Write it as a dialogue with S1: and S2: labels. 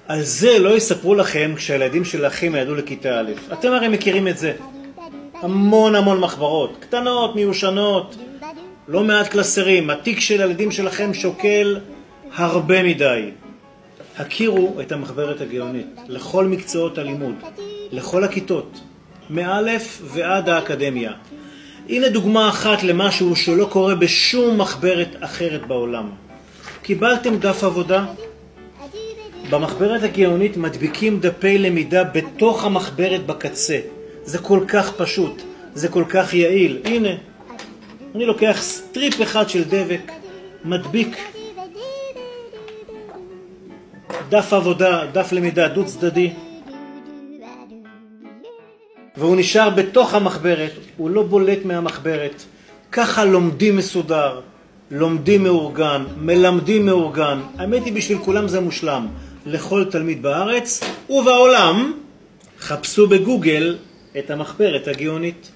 S1: על זה לא יספרו לכם כשהילדים שלכם יעדו לכיתה א'. אתם הרי מכירים את זה. המון מחברות, קטנות, מיושנות, לא מעט קלסרים. התיק של הילדים שלכם שוקל הרבה מדי. הכירו את המחברת הגאונית לכל מקצועות הלימוד, לכל הכיתות, מאלף ועד האקדמיה. הנה דוגמה אחת למשהו שלא קורה בשום מחברת אחרת בעולם. קיבלתם דף עבודה? במחברת הגאונית מדביקים דפי למידה בתוך המחברת בקצה. זה כל כך פשוט, זה כל כך יעיל. הנה, אני לוקח סטריפ אחד של דבק, מדביק דף עבודה, דף למידה דו צדדי, והוא נשאר בתוך המחברת, הוא לא בולט מהמחברת. ככה לומדים מסודר, לומדים מאורגן, מלמדים מאורגן. האמת היא בשביל כולם זה מושלם. לכל תלמיד בארץ ובעולם, חפשו בגוגל את המחברת הגאונית.